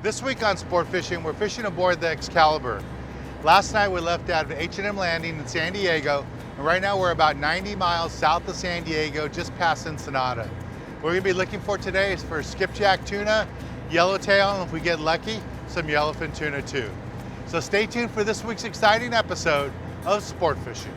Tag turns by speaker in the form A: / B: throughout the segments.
A: This week on Sport Fishing, we're fishing aboard the Excalibur. Last night we left out of H&M Landing in San Diego, and right now we're about 90 miles south of San Diego, just past Ensenada. What we're gonna be looking for today is for skipjack tuna, yellowtail, and if we get lucky, some yellowfin tuna too. So stay tuned for this week's exciting episode of Sport Fishing.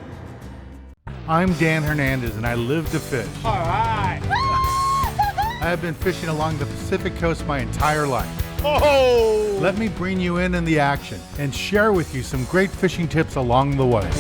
A: I'm Dan Hernandez and I live to fish.
B: All right.
A: I have been fishing along the Pacific coast my entire life.
B: Oh!
A: Let me bring you in the action and share with you some great fishing tips along the way.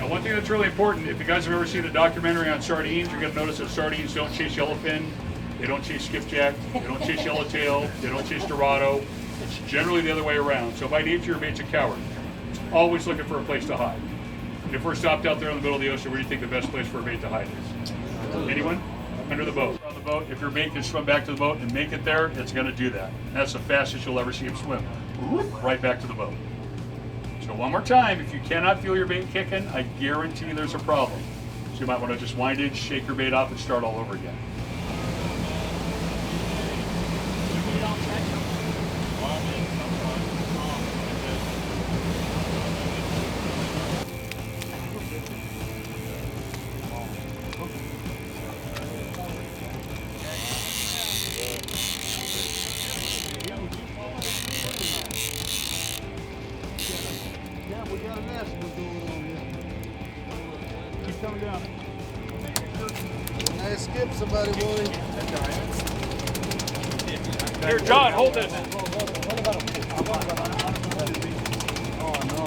C: One thing that's really important, if you guys have ever seen a documentary on sardines, you're going to notice that sardines don't chase yellowfin, they don't chase skipjack, they don't chase yellowtail, they don't chase dorado. It's generally the other way around. So by nature, your bait's a coward. Always looking for a place to hide. And if we're stopped out there in the middle of the ocean, where do you think the best place for a bait to hide is? Anyone? Under the boat. On the boat, if your bait can swim back to the boat and make it there, it's going to do that. And that's the fastest you'll ever see him swim. Right back to the boat. So one more time, if you cannot feel your bait kicking, I guarantee there's a problem. So you might want to just wind in, shake your bait off, and start all over again.
B: We got a mess going on here. Keep coming down.
D: Hey, skip somebody, boy.
C: Here, John, hold this.
D: Oh, no.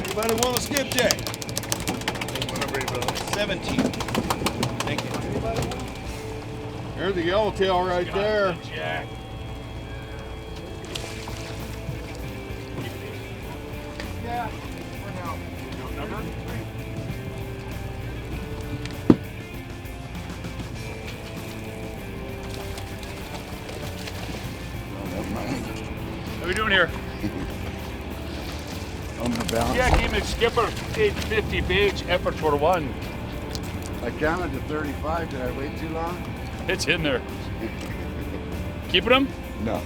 D: Anybody want a skipjack? 17. Thank you.
B: There's the yellowtail right there.
C: Jack.
B: Yeah, for now.
C: Number? How are we doing here?
D: On the balance.
C: Yeah, give me skipper 850 page effort for one.
D: I counted to 35. Did I wait too long?
C: It's in there. Keeping them?
D: No.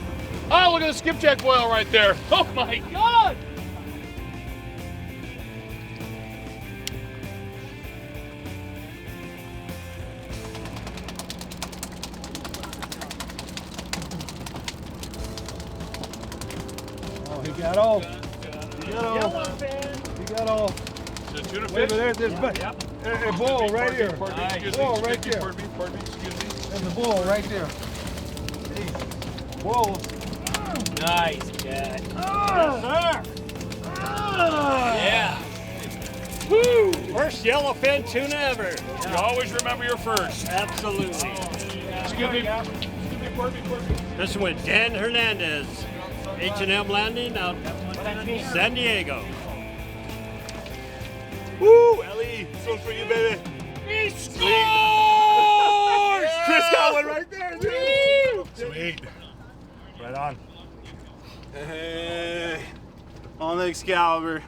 C: Oh, look at the skipjack boil right there. Oh my God!
B: Oh, he got off. He got off. He got off.
C: The tuna
B: Wait,
C: fish?
B: but there's a bull right here.
C: Pardon me, excuse
B: Bull
C: me,
B: right
C: excuse
B: there.
C: me, pardon me, excuse me.
B: There's a bull right there. Bulls.
E: Nice cat. Yeah. Woo! First yellowfin tuna ever.
C: You always remember your first.
E: Absolutely.
C: Excuse me, pardon me.
E: This one with Dan Hernandez. H&M Landing out San Diego. Woo! Ellie, this one's for you, baby. He scores! Chris got one right there.
C: Sweet. Right on.
D: Hey, on the Excalibur.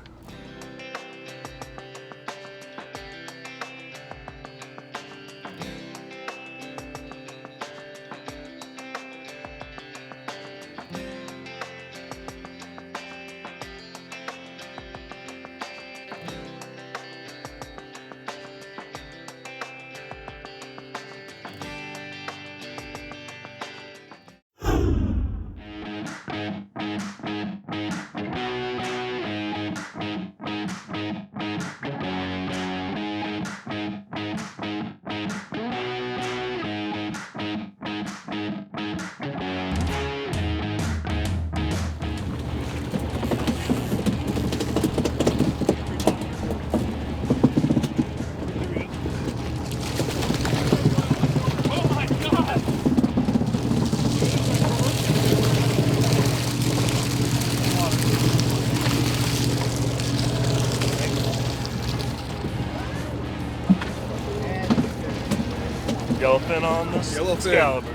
B: Yellowfin on this
F: Yellowfin.
B: Excalibur.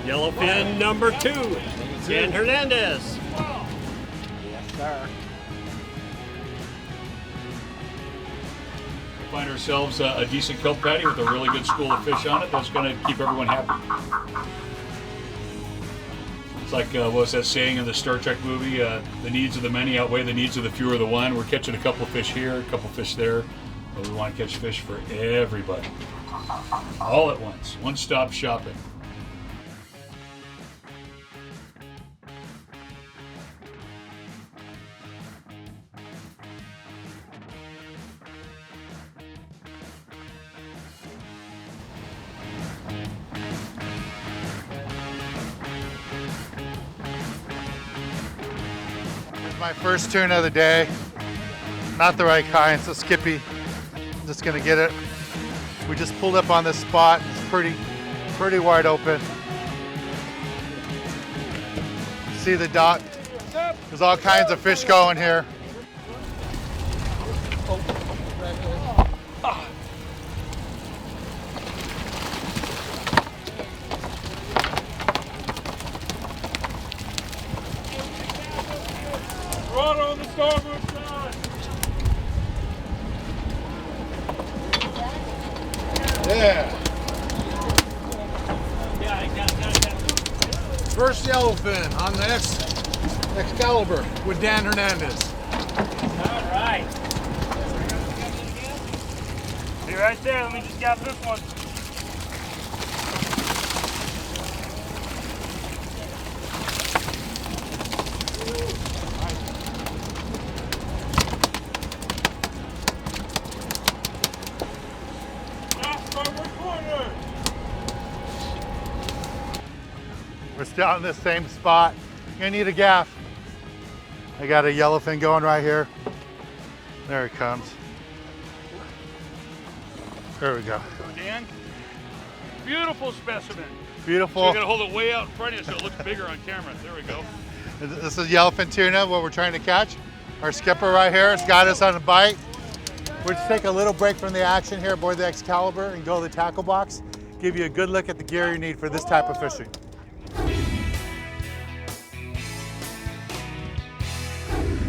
E: Yellowfin number 2, Dan Hernandez.
F: Yes, sir.
C: Find ourselves a decent kelp patty with a really good school of fish on it. That's going to keep everyone happy. It's like what was that saying in the Star Trek movie? The needs of the many outweigh the needs of the few or the one. We're catching a couple of fish here, a couple of fish there, but we want to catch fish for everybody. All at once. One-stop shopping.
A: My first tuna of the day. Not the right kind, so skippy. I'm just gonna get it. We just pulled up on this spot. It's pretty wide open. See the dot? There's all kinds of fish going here.
B: Rod on the starboard side.
F: Yeah. First yellowfin on the Excalibur with Dan Hernandez.
B: All right. Be right there. Let me just grab this one.
A: We're still in the same spot. You're gonna need a gaff. I got a yellowfin going right here. There it comes. There we go.
C: Dan, beautiful specimen.
A: Beautiful.
C: So you're gonna hold it way out in front of you so it looks bigger on camera. There we go.
A: This is yellowfin tuna, what we're trying to catch. Our skipper right here has got us on a bite. We'll just take a little break from the action here aboard the Excalibur and go to the tackle box. Give you a good look at the gear you need for this type of fishing.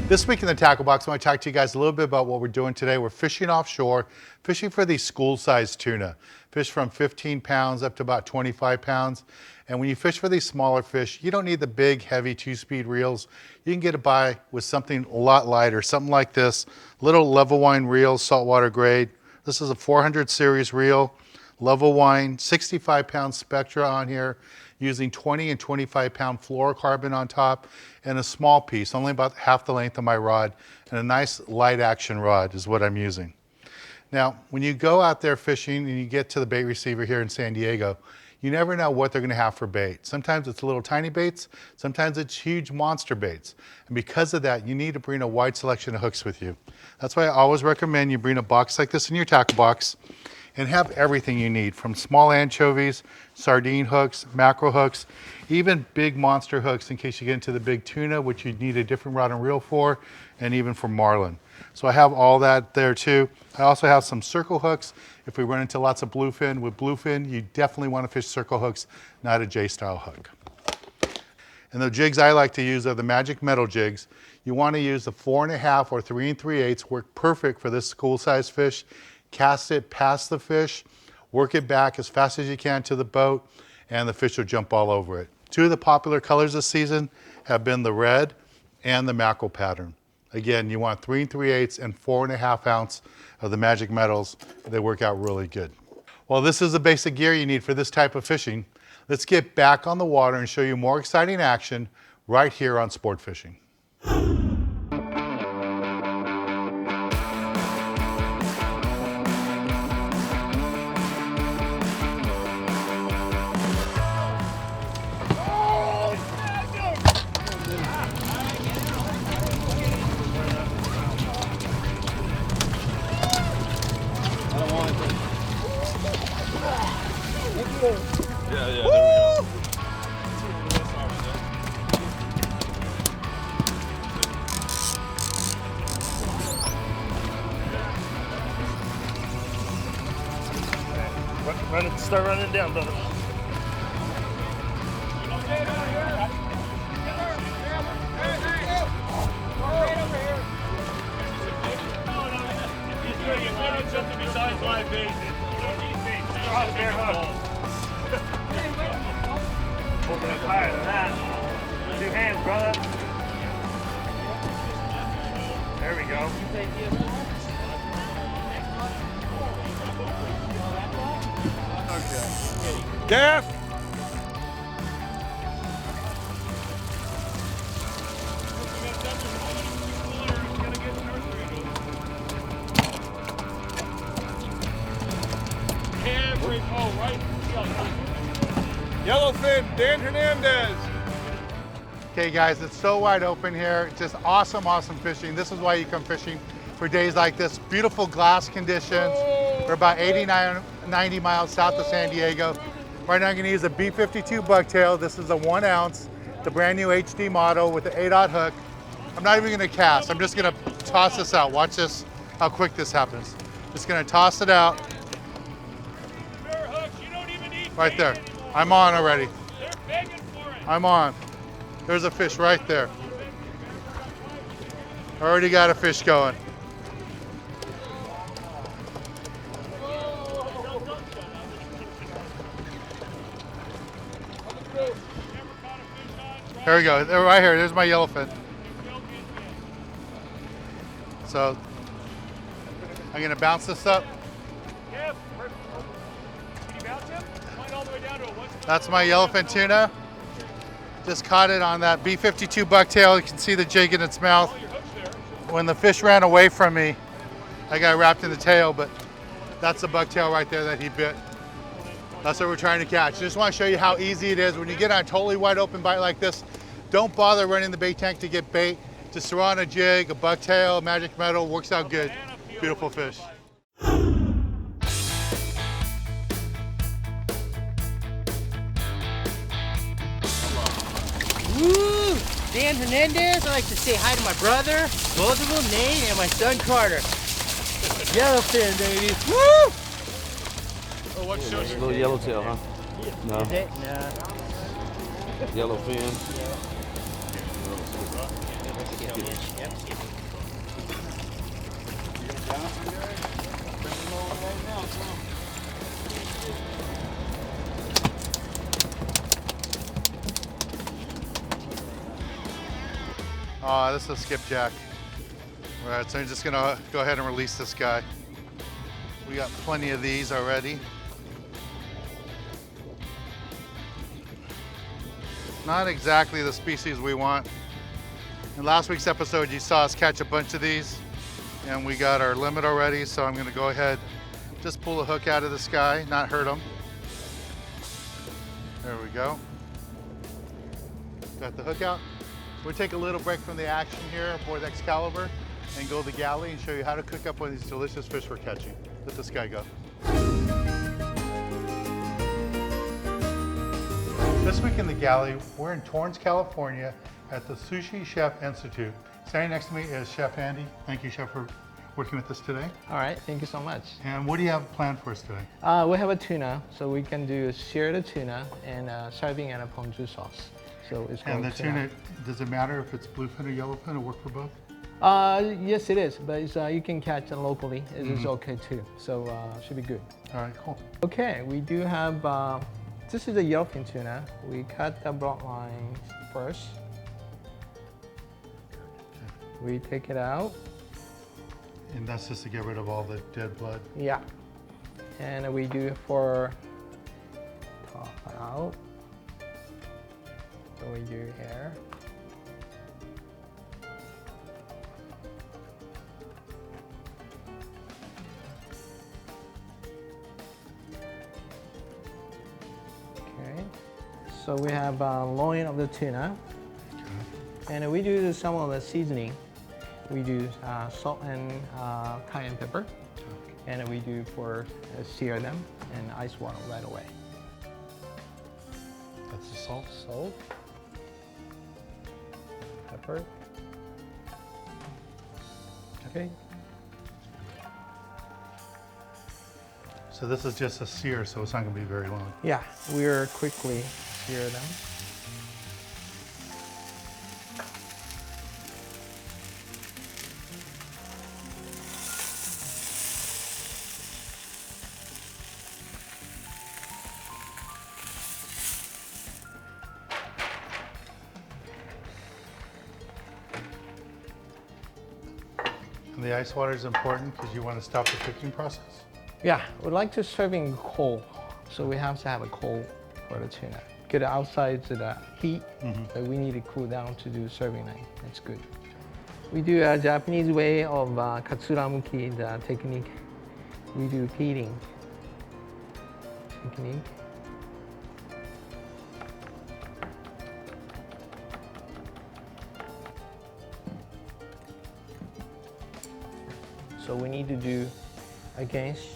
A: This week in the tackle box, I want to talk to you guys a little bit about what we're doing today. We're fishing offshore, fishing for these school-sized tuna. Fish from 15 pounds up to about 25 pounds. And when you fish for these smaller fish, you don't need the big, heavy 2-speed reels. You can get it by with something a lot lighter, something like this. Little level wine reel, saltwater grade. This is a 400 series reel, level wine, 65-pound Spectra on here, using 20 and 25-pound fluorocarbon on top, and a small piece, only about half the length of my rod, and a nice light action rod is what I'm using. Now, when you go out there fishing and you get to the bait receiver here in San Diego, you never know what they're gonna have for bait. Sometimes it's little tiny baits, sometimes it's huge monster baits. And because of that, you need to bring a wide selection of hooks with you. That's why I always recommend you bring a box like this in your tackle box and have everything you need, from small anchovies, sardine hooks, mackerel hooks, even big monster hooks in case you get into the big tuna, which you need a different rod and reel for, and even for marlin. So I have all that there too. I also have some circle hooks. If we run into lots of bluefin, with bluefin, you definitely want to fish circle hooks, not a J-style hook. And the jigs I like to use are the Magic Metal jigs. You want to use the 4.5 or 3 3/8, work perfect for this school-sized fish. Cast it past the fish, work it back as fast as you can to the boat, and the fish will jump all over it. Two of the popular colors this season have been the red and the mackerel pattern. Again, you want 3 3/8 and 4.5 ounce of the Magic Metals. They work out really good. Well, this is the basic gear you need for this type of fishing. Let's get back on the water and show you more exciting action right here on Sport Fishing.
G: start running down, brother.
C: Something besides live bait.
G: Holding it higher than that. 2 hands, brother. There we go.
F: Gaff. Yellowfin, Dan Hernandez.
A: Okay guys, it's so wide open here. Just awesome, awesome fishing. This is why you come fishing for days like this. Beautiful glass conditions. We're about 89, 90 miles south of San Diego. Right now I'm gonna use a B52 bucktail. This is a 1 ounce, the brand new HD model with the 8/0 hook. I'm not even gonna cast. I'm just gonna toss this out. Watch this, how quick this happens. Just gonna toss it out. Right there. I'm on already. I'm on. There's a fish right there. Already got a fish going. There we go. They're right here. There's my yellowfin. So I'm gonna bounce this up. That's my yellowfin tuna. Just caught it on that B52 bucktail. You can see the jig in its mouth. When the fish ran away from me, I got wrapped in the tail, but that's the bucktail right there that he bit. That's what we're trying to catch. Just want to show you how easy it is. When you get on a totally wide open bite like this, don't bother running the bait tank to get bait. Just throw on a jig, a bucktail, magic metal, works out good. Beautiful fish.
H: Woo! Dan Hernandez. I'd like to say hi to my brother, multiple name, and my son Carter. Yellowfin, baby. Woo!
C: Oh, what shows
D: A little yellowtail, huh? No.
H: Is it? No.
D: Yellowfin.
A: Oh, this is a skipjack. All right, so I'm just gonna go ahead and release this guy. We got plenty of these already. Not exactly the species we want. In last week's episode, you saw us catch a bunch of these, and we got our limit already, so I'm gonna go ahead, just pull a hook out of this guy, not hurt him. There we go. Got the hook out. We'll take a little break from the action here aboard the Excalibur and go to the Galley and show you how to cook up one of these delicious fish we're catching. Let this guy go. This week in the Galley, we're in Torrance, California at the Sushi Chef Institute. Standing next to me is Chef Andy. Thank you, Chef, for working with us today.
I: All right, thank you so much.
A: And what do you have planned for us today?
I: We have a tuna, so we can do seared tuna and serving in a ponzu sauce. So it's
A: And
I: called
A: the tuna, does it matter if it's bluefin or yellowfin, or work for both?
I: Yes, it is, but it's, you can catch it locally. It is okay too, so should be good.
A: All right, cool.
I: Okay, we do have, this is a yellowfin tuna. We cut the broad lines first. We take it out.
A: And that's just to get rid of all the dead blood?
I: Yeah. And we do it for top out. So we do here. Okay. So we have loin of the tuna. Okay. And we do some of the seasoning. We do salt and cayenne pepper. Okay. And we do for sear them in ice water right away.
A: That's the salt?
I: Salt. Pepper. Okay.
A: So So this is just a sear, so it's not going to be very long.
I: Yeah, we'll quickly sear them.
A: And the ice water is important because you want to stop the cooking process.
I: Yeah, we like to serve in cold, so we have to have a cold for the tuna. Get outside to the heat, but we need to cool down to do serving line. That's good. We do a Japanese way of katsuramuki, the technique. We do heating technique. So we need to do against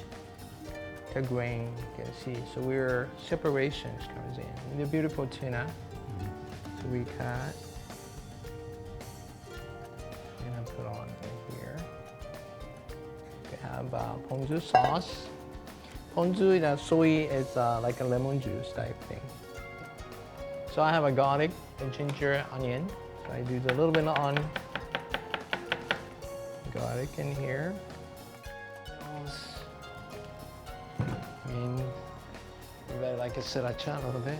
I: the grain, you can see. So we're separations comes in. The beautiful tuna. So we cut and put on here. We have ponzu sauce. Ponzu in soy is like a lemon juice type thing. So I have a garlic, a ginger, onion. So I do a little bit of onion. Garlic in here. And you better like a sriracha a little bit.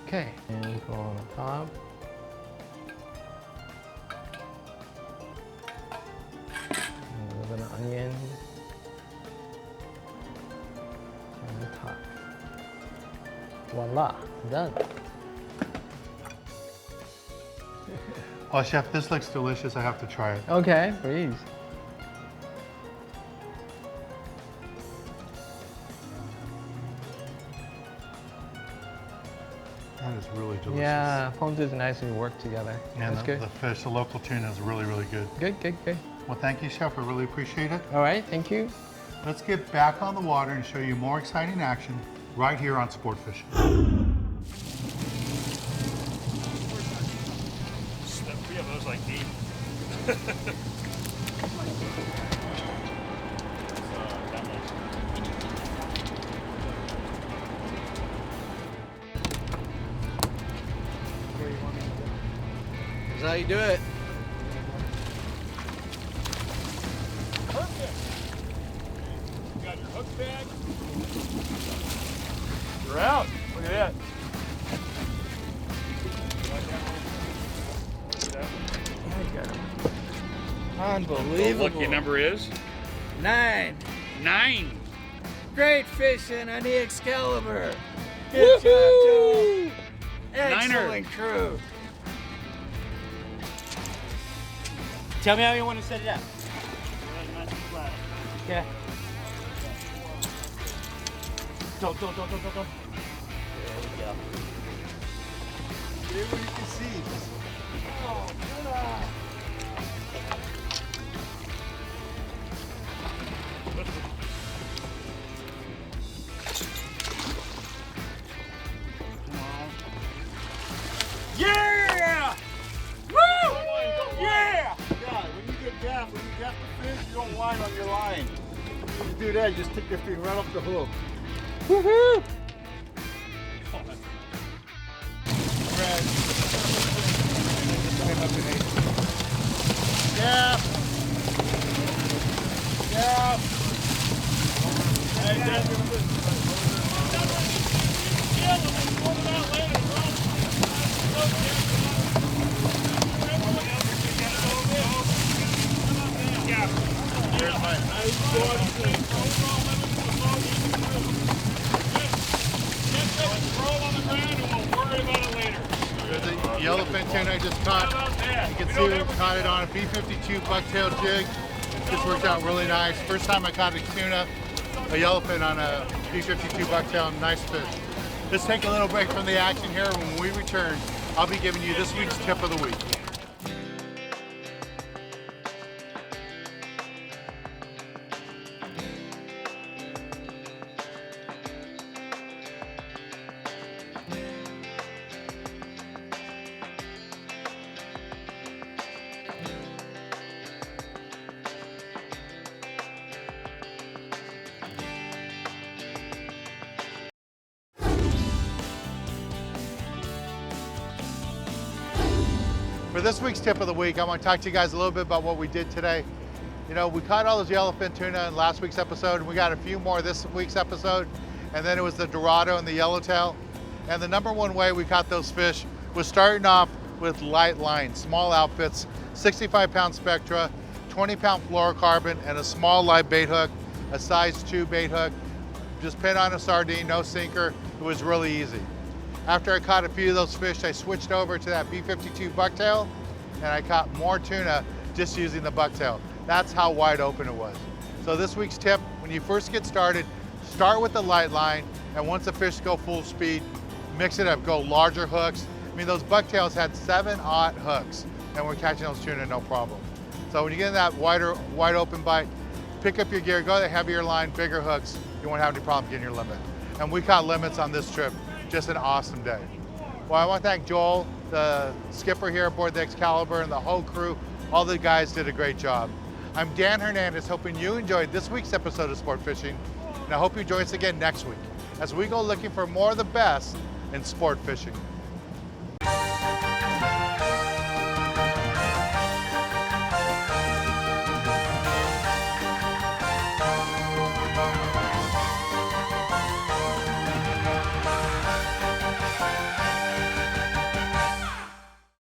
I: Okay, and go on the top. And a little bit of onion. On the top. Voila, done.
A: Well, Chef, this looks delicious. I have to try it.
I: Okay, please.
A: That is really delicious.
I: Yeah, ponzus nicely work together.
A: And
I: That's good.
A: the fish, the local tuna is really, really good.
I: Good, good, good.
A: Well, thank you, Chef. I really appreciate it.
I: All right, thank you.
A: Let's get back on the water and show you more exciting action right here on Sport Fishing.
C: We have those like deep.
F: That's how you do it.
C: Perfect. You got your hook bag. You're out. Look at that.
F: Unbelievable.
C: The lucky number is
F: 9.
C: 9.
F: Great fishing on the Excalibur. Good job, Joe. Excellent crew.
H: Tell me how you want to set it up. Okay. Go. There we go.
A: Here you can see.
F: Yeah! Woo! Yeah!
D: Yeah, when you get gaff the fish, you don't whine on your line. When you do that, you just take your feet right off the hook.
F: Woohoo!
D: Yeah. Yeah.
A: There's a yellowfin tuna I just caught. You can see we caught it on a B52 bucktail jig. Just worked out really nice. First time I caught a tuna, a yellowfin on a B52 bucktail. Nice fish. Let's take a little break from the action here. When we return, I'll be giving you this week's tip of the week. For this week's tip of the week, I want to talk to you guys a little bit about what we did today. You know, we caught all those yellowfin tuna in last week's episode, and we got a few more this week's episode, and then it was the Dorado and the yellowtail. And the number one way we caught those fish was starting off with light line, small outfits, 65-pound Spectra, 20-pound fluorocarbon, and a small live bait hook, a size 2 bait hook. Just pin on a sardine, no sinker. It was really easy. After I caught a few of those fish, I switched over to that B52 bucktail, and I caught more tuna just using the bucktail. That's how wide open it was. So this week's tip, when you first get started, start with the light line, and once the fish go full speed, mix it up, go larger hooks. I mean, those bucktails had 7/0 hooks, and we're catching those tuna no problem. So when you get in that wide open bite, pick up your gear, go to the heavier line, bigger hooks. You won't have any problem getting your limit. And we caught limits on this trip. Just an awesome day. Well, I want to thank Joel, the skipper here aboard the Excalibur, and the whole crew. All the guys did a great job. I'm Dan Hernandez, hoping you enjoyed this week's episode of Sport Fishing, and I hope you join us again next week as we go looking for more of the best in sport fishing.